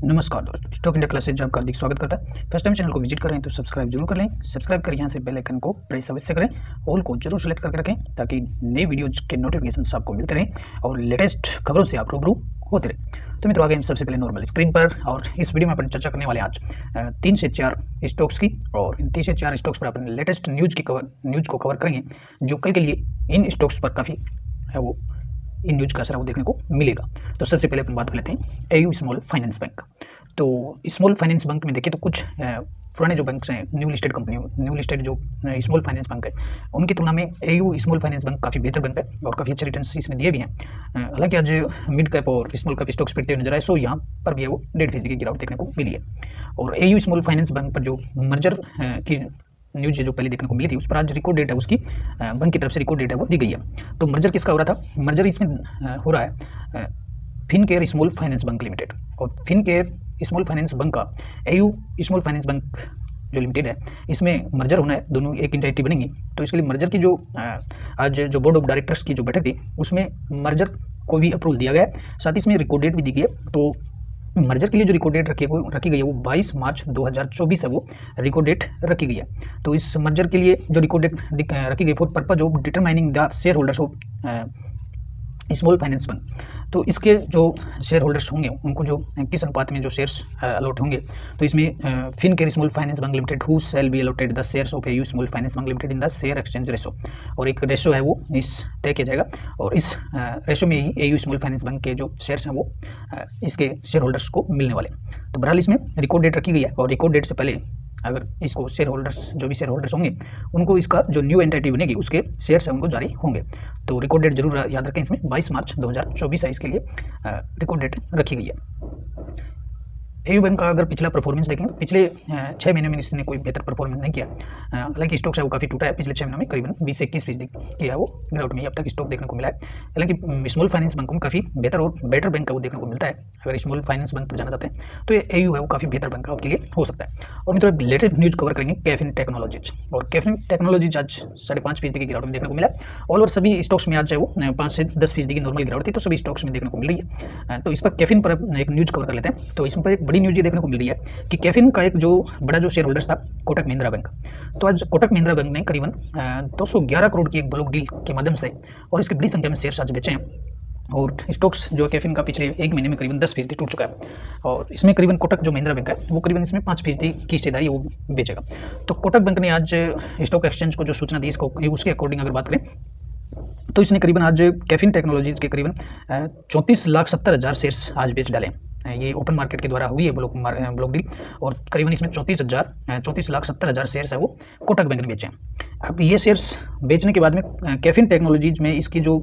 नमस्कार दोस्तों, stock India classes आपका हार्दिक स्वागत करता है। फर्स्ट टाइम चैनल को विजिट कर रहे हैं तो सब्सक्राइब जरूर कर लें। सब्सक्राइब कर यहाँ से बेल आइकन को प्रेस अवश्य करें, ऑल को जरूर सेलेक्ट करके रखें ताकि नए वीडियोज के नोटिफिकेशन आपको मिलते रहें और लेटेस्ट खबरों से आप रूबरू होते रहें। तो मित्रों, आगे हम सबसे पहले नॉर्मल स्क्रीन पर और इस वीडियो में अपन चर्चा करने वाले आज 3 से 4 स्टॉक्स की, और इन 3 से 4 स्टॉक्स पर अपन लेटेस्ट न्यूज़ को कवर करेंगे जो कल के लिए इन स्टॉक्स पर काफ़ी है वो इन न्यूज का असर वो देखने को मिलेगा। तो सबसे पहले अपन बात कर लेते हैं एयू स्मॉल फाइनेंस बैंक। तो स्मॉल फाइनेंस बैंक में देखिए तो कुछ पुराने जो बैंक्स हैं, न्यू लिस्टेड जो स्मॉल फाइनेंस बैंक है, उनकी तुलना में एयू स्मॉल फाइनेंस बैंक काफ़ी बेहतर बैंक है और काफ़ी अच्छे रिटर्न्स इसने दिए भी हैं। हालांकि आज मिड कैप और स्मॉल कैप स्टॉक्स पिटते हुए नजर आए, सो यहाँ पर भी है वो 1.5% की गिरावट देखने को मिली है। और एयू स्मॉल फाइनेंस बैंक पर जो मर्जर की न्यूज जो पहले देखने को मिली थी, उस पर आज रिकॉर्ड डेट है उसकी, बैंक की तरफ से रिकॉर्ड डेट है वो दी गई है। तो मर्जर किसका हो रहा था? मर्जर इसमें हो रहा है Fincare small finance bank limited और फिनकेयर स्मॉल फाइनेंस बैंक का एयू स्मॉल फाइनेंस बैंक जो लिमिटेड है, इसमें मर्जर होना है, दोनों एक एंटिटी बनेंगी। तो इसके लिए मर्जर की जो आज जो बोर्ड ऑफ डायरेक्टर्स की जो बैठक थी, उसमें मर्जर को भी अप्रूवल दिया गया है, साथ ही इसमें रिकॉर्ड डेट भी दी गई है। तो मर्जर के लिए जो रिकॉर्ड डेट रखी गई है वो 22 मार्च 2024 है वो रिकॉर्ड डेट रखी गई है। तो इस मर्जर के लिए जो रिकॉर्ड डेट रखी गई for purpose of determining the share holders of small finance bank. तो इसके जो शेयर होल्डर्स होंगे उनको जो किस अनुपात में जो शेयर्स अलॉट होंगे, तो इसमें Fincare small finance bank limited who shall be allotted the shares of AU small finance bank limited in the share exchange ratio, और एक रेशो है वो इस तय किया जाएगा और इस रेशो में ही एयू स्मॉल फाइनेंस बैंक के जो शेयर्स हैं वो इसके शेयर होल्डर्स को मिलने वाले। तो बहरहाल इसमें रिकॉर्ड डेट रखी गई है और रिकॉर्ड डेट से पहले अगर इसको शेयर होल्डर्स जो भी शेयर होल्डर्स होंगे उनको इसका जो न्यू एंटिटी बनेगी उसके शेयर्स हैं उनको जारी होंगे। तो रिकॉर्ड डेट जरूर याद रखें, इसमें 22 मार्च 2024 है इसके लिए रिकॉर्ड डेट रखी गई है। एयू बैंक का अगर पिछला परफॉर्मेंस देखें तो पिछले 6 महीने में इसने कोई बेहतर परफॉर्मेंस नहीं किया। हालांकि स्टॉक्स है वो काफ़ी टूटा है, पिछले 6 महीनों में करीबन 20 से 21% की है वो गिरावट में अब तक स्टॉक देखने को मिला है। हालांकि स्मॉल फाइनेंस बैंकों में काफ़ी बेहतर और बेटर बैंक का वो देखने को मिलता है। अगर स्मॉल फाइनेंस बैंक पर जाना चाहते हैं तो ये एयू है वो काफ़ी बेहतर बैंक आपके लिए हो सकता है। और मित्रों, लेटेस्ट न्यूज़ कवर करेंगे कैफिन टेक्नोलॉजीज, और कैफिन टेक्नोलॉजीज आज 5.5% की गिरावट में देखने को मिला। ऑल ओवर सभी स्टॉक्स में आज है वो 5 से 10% की नॉर्मल गिरावट थी, तो सभी स्टॉक्स में देखने को मिल रही है। तो इस पर कैफिन पर एक न्यूज़ कवर कर लेते हैं। तो इसमें पर एक बड़ी न्यूज़ ये देखने को मिल रही है कि कैफिन का एक जो बड़ा जो शेयर होल्डर्स था कोटक महिंद्रा बैंक, तो आज कोटक महिंद्रा बैंक ने करीबन 211 करोड़ की एक ब्लॉक डील के माध्यम से और इसकी बड़ी संख्या में शेयर्स आज बेचे हैं। और स्टॉक्स जो कैफिन का पिछले 1 महीने में करीबन 10% टूट चुका है और इसमें करीबन कोटक जो महिंद्रा बैंक है वो करीबन इसमें 5% की हिस्सेदारी वो बेचेगा। तो कोटक बैंक ने आज स्टॉक एक्सचेंज को जो सूचना दी इसको उसके अकॉर्डिंग अगर बात करें तो इसने करीबन आज कैफिन टेक्नोलॉजीज के करीबन 34,70,000 शेयर्स आज बेच डाले। ये ओपन मार्केट के द्वारा हुई है ब्लॉक डील और करीबन इसमें 34,70,000 शेयर्स है वो कोटक बैंक ने बेचे हैं। अब ये शेयर्स बेचने के बाद में कैफिन टेक्नोलॉजीज में इसकी जो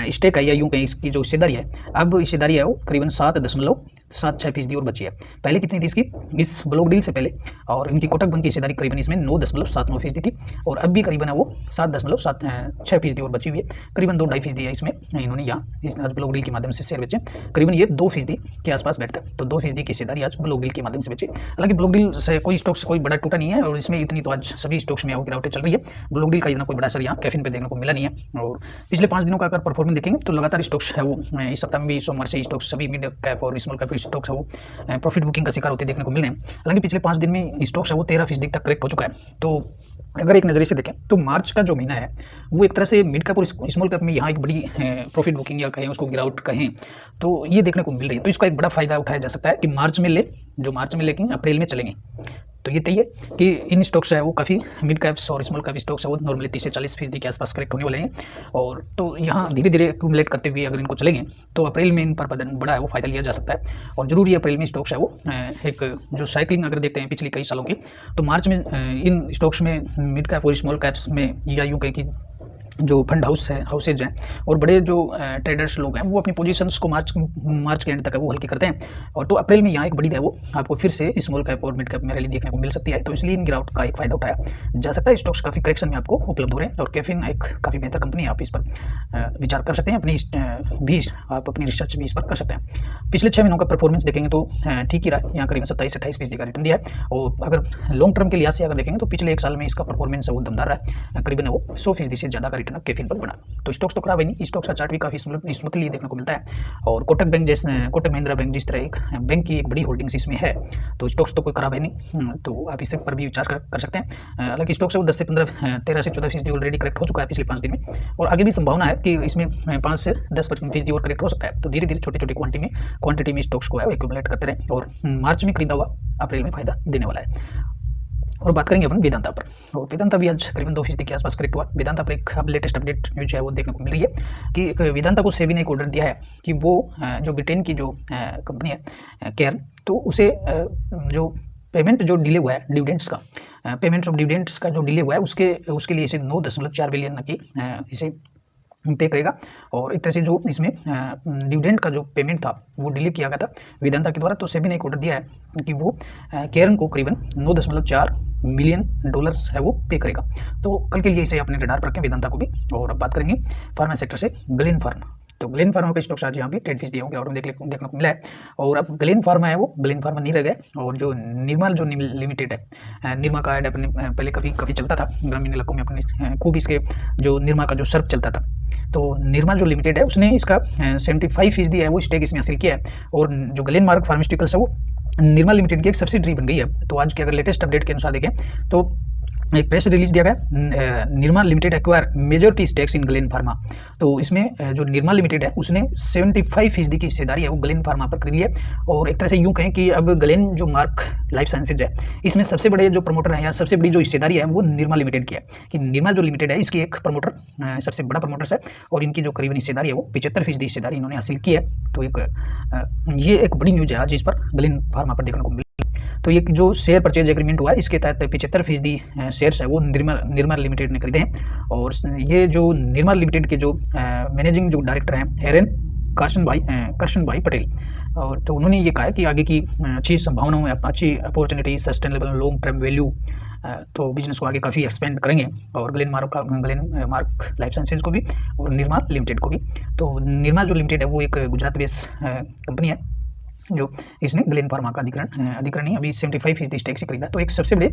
स्टेक है या यूँ कहीं इसकी जो हिस्सेदारी है, अब हिस्सेदारी है वो करीबन 7.76% और बची है। पहले कितनी थी इसकी इस ब्लॉक डील से पहले, और इनकी कोटक बैंक की हिस्सेदारी करीबन इसमें 9.79% थी और अब भी करीबन है वो 7.76% और बची हुई है। करीबन 2-2.5% है इसमें इन्होंने यहाँ आज ब्लॉक डील के माध्यम से शेयर बेचे, करीबन ये 2% के आसपास बैठता है। तो 2% की हिस्सेदारी आज ब्लॉक डील के माध्यम से बेचे। हालांकि ब्लॉक डील से कोई स्टॉक्स कोई बड़ा टूटा नहीं है और इसमें इतनी तो आज सभी स्टॉक्स में वो गिरावटें चल रही है। ब्लॉक डील का इतना कोई बड़ा असर यहाँ कैफिन पे देखने को मिला नहीं है। और पिछले 5 दिनों का अगर परफॉर्मेंस देखेंगे तो लगातार स्टॉक्स है वो इस सप्ताह में भी सोमवार से स्टॉक्स सभी मिड कैप और स्मॉल कैप स्टॉक्स है वो प्रॉफिट बुकिंग का शिकार होते देखने को मिल रहे हैं। हालांकि पिछले 5 दिन में स्टॉक्स है वो 13% तक करेक्ट हो चुका है। तो अगर एक नज़रिए से देखें तो मार्च का जो महीना है वो एक तरह से मिड कैप और स्मॉल कैप में यहाँ एक बड़ी प्रॉफिट बुकिंग या कहें उसको गिरावट कहें तो ये देखने को मिल रही है। तो इसका एक बड़ा फायदा उठाया जा सकता है कि मार्च में लेकिन अप्रैल में चलेंगे। तो ये तय है कि इन स्टॉक्स है वो काफ़ी मिड कैप्स और स्मॉल कैप स्टॉक्स है वो नॉर्मली 30 से 40% के आसपास करेक्ट होने वाले हैं। और तो यहाँ धीरे धीरे एक्यूमुलेट करते हुए अगर इनको चलेंगे तो अप्रैल में इन पर बड़ा है वो फायदा लिया जा सकता है। और जरूर ये अप्रैल में स्टॉक्स है वो एक जो साइकिलिंग अगर देखते हैं पिछले कई सालों की, तो मार्च में इन स्टॉक्स में मिड कैप और स्मॉल कैप्स में या यूँ कहें कि जो फंड हाउसेज हैं और बड़े जो ट्रेडर्स लोग हैं वो अपनी पोजीशंस को मार्च के एंड तक है वो हल्की करते हैं। और तो अप्रैल में यहाँ एक बड़ी है वो आपको फिर से स्मॉल कैप और मिड कैप में रैली देखने को मिल सकती है। तो इसलिए इन गिरावट का एक फायदा उठाया जा सकता है। स्टॉक्स काफ़ी करेक्शन में आपको उपलब्ध हो रहे हैं और कैफिन एक काफ़ी बेहतर कंपनी है, आप इस पर विचार कर सकते हैं, आप अपनी रिसर्च भी इस पर कर सकते हैं। पिछले 6 महीनों का परफॉर्मेंस देखेंगे तो ठीक ही रहा, यहाँ करीबन 27 से 28% का रिटर्न दिया है। और अगर लॉन्ग टर्म के लिहाज से अगर देखेंगे तो पिछले 1 साल में इसका परफॉर्मेंस वो दमदार रहा है, करीबन वो 100% से ज़्यादा का रेट ना कैफे पर बना। तो स्टॉक्स तो खराब है नहीं, स्टॉक्स का चार्ट भी काफ़ी स्मूथली देखने को मिलता है। और कोटक बैंक जैसे कोटक महिंद्रा बैंक जिस तरह एक बैंक की एक बड़ी होल्डिंग्स इसमें है, तो स्टॉक्स तो कोई खराब है नहीं। तो आप इस पर भी विचार कर सकते हैं। हालांकि स्टॉक्स है वो 10 से 15 13 से 14% ऑलरेडी करेक्ट हो चुका है पिछले 5 दिन में, और आगे भी संभावना है कि इसमें 5 से 10% और करेक्ट हो सकता है। तो धीरे धीरे छोटी छोटी क्वांटिटी में स्टॉक्स को एक्यूमुलेट करते रहे, और मार्च में खरीदा हुआ अप्रैल में फायदा देने वाला है। और बात करेंगे अपन वेदांता पर, और वेदांता भी आज करीबन 2% के आसपास करेक्ट हुआ। वेदांता पर एक अब लेटेस्ट अपडेट न्यूज है वो देखने को मिल रही है कि वेदांता को सेबी ने एक ऑर्डर दिया है कि वो जो ब्रिटेन की जो कंपनी है केयर, तो उसे जो पेमेंट जो डिले हुआ है डिविडेंड्स का, पेमेंट्स ऑफ डिविडेंड्स का जो डिले हुआ है उसके लिए इसे 9.4 बिलियन की इसे पे करेगा। और एक तरह से जो इसमें डिविडेंड का जो पेमेंट था वो डिले किया गया था वेदांता के द्वारा, तो सेबी ने एक ऑर्डर दिया है कि वो केयरन को करीबन 9.4 मिलियन डॉलर्स है वो पे करेगा। तो कल के लिए इसे अपने रडार पर रखें वेदांता को भी। और अब बात करेंगे फार्मा सेक्टर से ग्लेन फार्मा। तो ग्लेन फार्मा के स्टॉक्स आज यहाँ भी 10% दिया गिरावट में देखने को मिला है। और अब ग्लेन फार्मा है वो ग्लेन फार्मा नहीं रह गए, और जो निर्मा जो लिमिटेड है, निर्मा का ऐड अपने पहले काफ़ी चलता था ग्रामीण इलाकों में, अपने खूब इसके जो निर्मा का जो सर्फ चलता था, तो निर्मा जो लिमिटेड है उसने इसका 75% है वो स्टेक इसमें हासिल किया है। और जो ग्लेनमार्क फार्मास्यूटिकल्स है वो निर्मा लिमिटेड की एक सब्सिडरी बन गई है। तो आज के अगर लेटेस्ट अपडेट के अनुसार देखें तो एक प्रेस रिलीज दिया गया, Nirma limited acquire majority stakes इन ग्लेन फार्मा। तो इसमें जो निर्मा लिमिटेड है उसने 75% की हिस्सेदारी है वो ग्लेन फार्मा पर करी है। और एक तरह से यूँ कहें कि अब ग्लेन जो मार्क लाइफ साइंसेज है इसमें सबसे बड़े जो प्रमोटर हैं या सबसे बड़ी जो हिस्सेदारी है वो निर्मा लिमिटेड की है, कि निर्मा जो लिमिटेड है इसकी एक प्रमोटर सबसे बड़ा प्रमोटर्स है, और इनकी जो करीबन हिस्सेदारी है वो 75% हिस्सेदारी इन्होंने हासिल की है। तो ये एक बड़ी न्यूज़ है आज इस पर ग्लेन फार्मा पर देखने को मिली। तो ये जो शेयर परचेज एग्रीमेंट हुआ है इसके तहत 75% शेयर्स है वो निर्मा लिमिटेड ने खरीदे हैं। और ये जो निर्मा लिमिटेड के जो मैनेजिंग जो डायरेक्टर हैं हेरेन करशन भाई पटेल, और तो उन्होंने ये कहा है कि आगे की अच्छी संभावनाओं है, अच्छी opportunity, sustainable long term value, तो बिजनेस को आगे काफ़ी एक्सपेंड करेंगे, और ग्लेन मार्क लाइफ साइंसेज को भी और निर्मा लिमिटेड को भी। तो निर्मा जो लिमिटेड है वो एक गुजरात बेस्ड कंपनी है जो इसने ग्लेन फार्मा का अधिग्रहण ही अभी 75% स्टेक से खरीदा। तो एक सबसे बड़े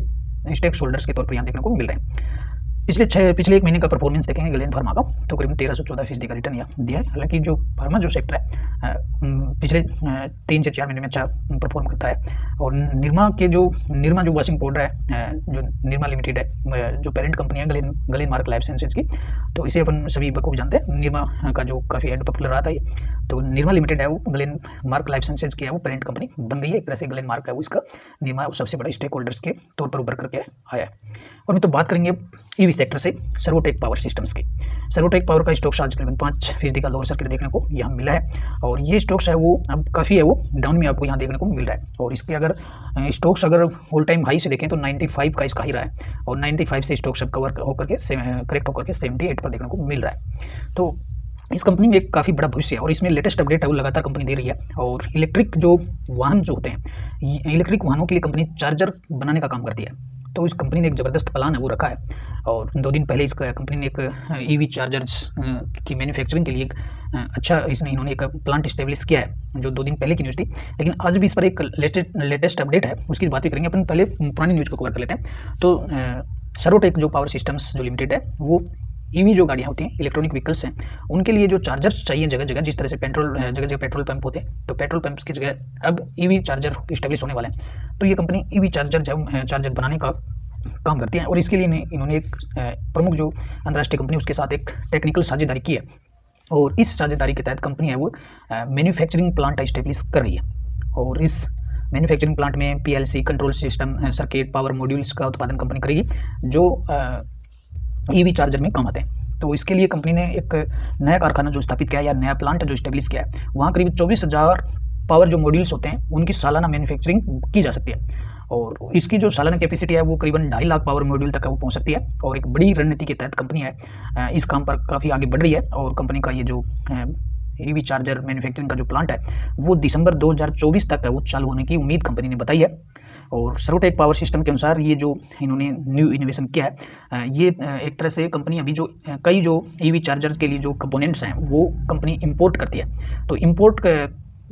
स्टेक होल्डर्स के तौर पर यहाँ देखने को मिल रहे हैं। पिछले 1 महीने का परफॉर्मेंस देखेंगे ग्लेन फार्मा का, तो करीबन 13 से 14% का रिटर्न दिया है। हालांकि जो फार्मा जो सेक्टर है पिछले 3 से 4 महीने में अच्छा परफॉर्म करता है। और निर्मा जो वॉशिंग पाउडर है जो निर्मा लिमिटेड है, जो पेरेंट कंपनी है ग्लेन मार्क लाइफ साइंसेज की, तो इसे अपन सभी बखूब जानते हैं। निर्मा का जो काफ़ी एड पॉपुलर रहा था ये, तो निर्मा लिमिटेड है वो ग्लेन मार्क लाइफ साइंसेज की है वो पेरेंट कंपनी बन गई है। एक तरह से ग्लेन मार्क है वो इसका निर्मा सबसे बड़ा स्टेक होल्डर्स के तौर पर उभर करके आया है। और मैं तो बात करेंगे ईवी सेक्टर से सर्वोटेक पावर सिस्टम्स की। सर्वोटेक पावर का स्टॉक्स आज करीबन 5% का लोअर सर्किट देखने को यहाँ मिला है, और ये स्टॉक्स है वो अब काफ़ी है वो डाउन में आपको यहाँ देखने को मिल रहा है। और इसके अगर स्टॉक्स अगर ऑल टाइम हाई से देखें तो 95 का इसका ही रहा है, और 95 से स्टॉक्स अब करेक्ट होकर के 78 पर देखने को मिल रहा है। तो इस कंपनी में एक काफ़ी बड़ा भविष्य है, और इसमें लेटेस्ट अपडेट है वो लगातार कंपनी दे रही है। और इलेक्ट्रिक जो वाहन जो होते हैं, इलेक्ट्रिक वाहनों के लिए कंपनी चार्जर बनाने का काम करती है। तो इस कंपनी ने एक ज़बरदस्त प्लान है वो रखा है, और 2 दिन पहले इस कंपनी ने एक ईवी चार्जर्स की मैन्युफैक्चरिंग के लिए इन्होंने एक प्लांट इस्टेब्लिश किया है, जो 2 दिन पहले की न्यूज़ थी। लेकिन आज भी इस पर एक लेटेस्ट अपडेट है, उसकी बात भी करेंगे। अपन पहले पुरानी न्यूज़ को कवर कर लेते हैं। तो सर्वोटेक जो पावर सिस्टम्स जो लिमिटेड है वो ईवी जो गाड़ियाँ होती हैं, इलेक्ट्रॉनिक व्हीकल्स हैं, उनके लिए जो चार्जर्स चाहिए जगह जगह, जिस तरह से जगह जगह पेट्रोल पंप होते हैं, तो पेट्रोल पंप्स की जगह अब ईवी चार्जर इस्टेब्लिश होने वाले हैं। तो ये कंपनी ईवी चार्जर बनाने का काम करती है, और इसके लिए इन्होंने एक प्रमुख जो अंतर्राष्ट्रीय कंपनी उसके साथ एक टेक्निकल साझेदारी की है। और इस साझेदारी के तहत कंपनी है वो मैन्युफैक्चरिंग प्लांट इस्टेब्लिश कर रही है। और इस मैन्युफैक्चरिंग प्लांट में PLC control system, circuit, power modules का उत्पादन कंपनी करेगी, जो ईवी चार्जर में काम आते हैं। तो इसके लिए कंपनी ने एक नया कारखाना जो स्थापित किया है या नया प्लांट जो इस्टेब्लिश किया है, वहाँ करीब 24,000 पावर जो मॉड्यूल्स होते हैं उनकी सालाना मैन्युफैक्चरिंग की जा सकती है। और इसकी जो सालाना कैपेसिटी है वो करीबन 2.5 लाख पावर मॉड्यूल तक वो पहुँच सकती है। और एक बड़ी रणनीति के तहत कंपनी है इस काम पर काफ़ी आगे बढ़ रही है। और कंपनी का ये जो ईवी चार्जर मैन्युफैक्चरिंग का जो प्लांट है वो दिसंबर 2024 तक है वो चालू होने की उम्मीद कंपनी ने बताई है। और सर्वोटेक पावर सिस्टम के अनुसार ये जो इन्होंने न्यू इनोवेशन किया है, ये एक तरह से कंपनी अभी जो कई जो ईवी चार्जर के लिए जो कंपोनेंट्स हैं वो कंपनी इंपोर्ट करती है। तो इंपोर्ट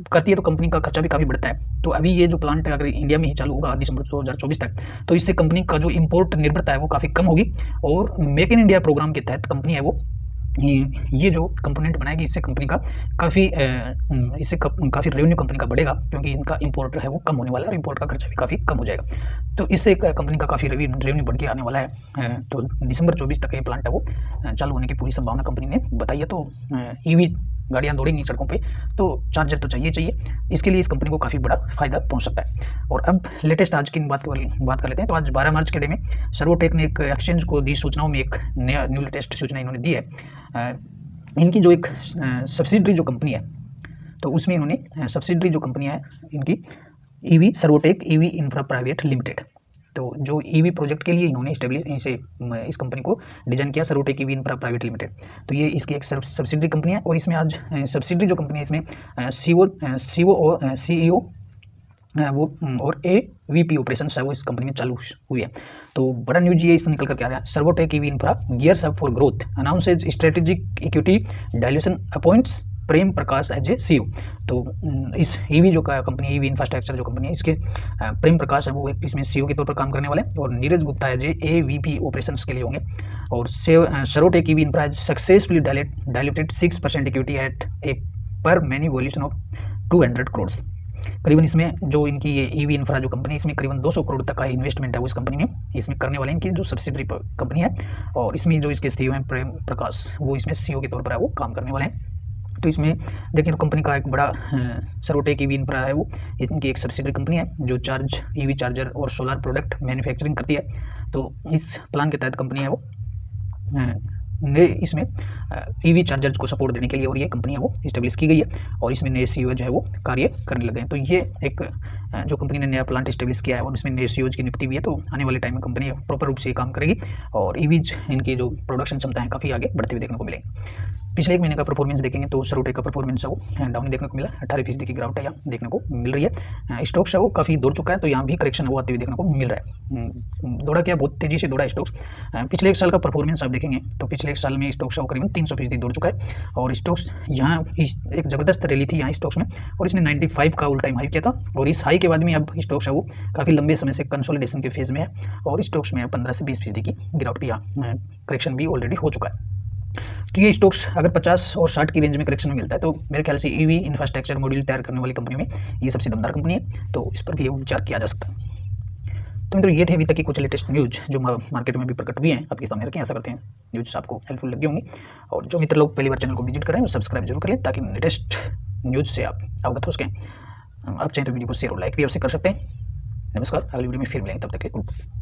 करती है तो कंपनी का खर्चा भी काफ़ी बढ़ता है। तो अभी ये जो प्लांट अगर इंडिया में ही चालू होगा दिसंबर 2024 तक, तो इससे कंपनी का जो इम्पोर्ट निर्भरता है वो काफ़ी कम होगी। और मेक इन इंडिया प्रोग्राम के तहत कंपनी है वो ये जो कंपोनेंट बनाएगी, इससे कंपनी का काफ़ी रेवेन्यू कंपनी का बढ़ेगा, क्योंकि इनका इंपोर्ट है वो कम होने वाला है और इंपोर्ट का खर्चा भी काफ़ी कम हो जाएगा। तो इससे कंपनी का काफ़ी रेवेन्यू बढ़ के आने वाला है। तो दिसंबर 24 तक ये प्लांट है वो चालू होने की पूरी संभावना कंपनी ने बताई है। तो ईवी गाड़ियाँ दौड़ेंगी सड़कों पे, तो चार्जर तो चाहिए। इसके लिए इस कंपनी को काफ़ी बड़ा फायदा पहुंच सकता है। और अब लेटेस्ट आज की बात कर लेते हैं। तो आज 12 मार्च के डे में सर्वोटेक ने एक एक्सचेंज को दी सूचनाओं में एक न्यू लेटेस्ट सूचना इन्होंने दी है। इनकी जो एक सब्सिडरी जो कंपनी है, तो उसमें इन्होंने सब्सिडरी जो कंपनी है इनकी EV Servotech EV infra private limited, तो जो ईवी प्रोजेक्ट के लिए इन्होंने इस कंपनी को डिजाइन किया, Servotech EV infra private limited. तो ये इसकी एक सब्सिडरी कंपनी है। और इसमें आज सब्सिडरी जो कंपनी है इसमें सीओ और सीईओ वो और AVP ऑपरेशन है वो इस कंपनी में चालू हुई है। तो बड़ा न्यूज ये इसमें निकल कर क्या रहा है, Servotech EV infra gears up for growth, announces strategic equity dilution, appoints Prem Prakash as a CEO। तो इस ईवी जो कंपनी ईवी इंफ्रास्ट्रक्चर जो कंपनी है, इसके प्रेम प्रकाश है वो इसमें CEO के तौर पर काम करने वाले हैं, और Neeraj Gupta as a AVP operations के लिए होंगे। और Servotech EV infra successfully diluted 6% equity at a pre money valuation of 200 crore. करीबन इसमें जो इनकी ये ईवी इंफ्रा जो कंपनी, इसमें करीबन 200 करोड़ तक का इन्वेस्टमेंट है वो इस कंपनी में इसमें करने वाले, इनकी जो सब्सिडरी कंपनी है। और इसमें जो इसके CEO हैं प्रेम प्रकाश, वो इसमें CEO के तौर पर है वो काम करने वाले हैं। तो इसमें देखिए तो कंपनी का एक बड़ा सर्वोटेक ईवी इंफ्रा है वो इनकी एक सब्सिडरी कंपनी है जो ईवी चार्जर और सोलर प्रोडक्ट मैन्युफैक्चरिंग करती है। तो इस प्लान के तहत कंपनी है वो नए इसमें ईवी चार्जर्स को सपोर्ट देने के लिए और ये कंपनी है वो इस्टेब्लिश की गई है, और इसमें नए CEO जो है वो कार्य करने लगे हैं। तो ये एक जो कंपनी ने नया प्लांट इस्टेब्लिश किया है और इसमें नए CEOs की नियुक्ति भी है। तो आने वाले टाइम में कंपनी प्रॉपर रूप से ये काम करेगी और ईवीज इनकी जो प्रोडक्शन क्षमता है काफ़ी आगे बढ़ते हुए देखने को मिलेंगे। पिछले एक महीने का परफॉर्मेंस देखेंगे तो सर्वोटेक का परफॉर्मेंस है वो डाउन देखने को मिला, 18% की गिरावट है यहाँ देखने को मिल रही है। स्टॉक्स है वो काफ़ी दौड़ चुका है, तो यहाँ भी करेक्शन है वो आते हुए देखने को मिल रहा है। दौड़ा क्या, बहुत तेज़ी से दौड़ा स्टॉक्स। पिछले एक साल का परफॉर्मेंस आप देखेंगे तो पिछले एक साल में स्टॉक्स है वो करीबन 300% दौड़ चुका है, और स्टॉक्स यहाँ एक ज़बरदस्त रैली थी यहाँ स्टॉक्स में, और इसने 95 का ऑल टाइम हाई किया था। और इस हाई के बाद में अब स्टॉक्स है वो काफ़ी लंबे समय से कंसोलिडेशन के फेज़ में है, और स्टॉक्स में 15 से 20% की गिरावट भी यहाँ करेक्शन भी ऑलरेडी हो चुका है। तो ये स्टॉक्स अगर 50 और 60 की रेंज में करेक्शन मिलता है तो मेरे ख्याल से ईवी इंफ्रास्ट्रक्चर मॉड्यूल तैयार करने वाली कंपनी में ये सबसे दमदार कंपनी है, तो इस पर भी विचार किया जा सकता है। तो मित्रों ये थे अभी तक की कुछ लेटेस्ट न्यूज़ जो मार्केट में भी प्रकट हुई हैं, आपके सामने रखें। आशा करते हैं न्यूज़ आपको हेल्पफुल लगी होंगी, और जो मित्र लोग पहली बार चैनल को विजिट करें वो सब्सक्राइब जरूर करें ताकि लेटेस्ट न्यूज़ से आप अवगत हो सकें। आप चाहें तो वीडियो को शेयर और लाइक भी अवश्य कर सकते हैं। नमस्कार, अगली वीडियो में फिर मिलेंगे, तब तक के लिए।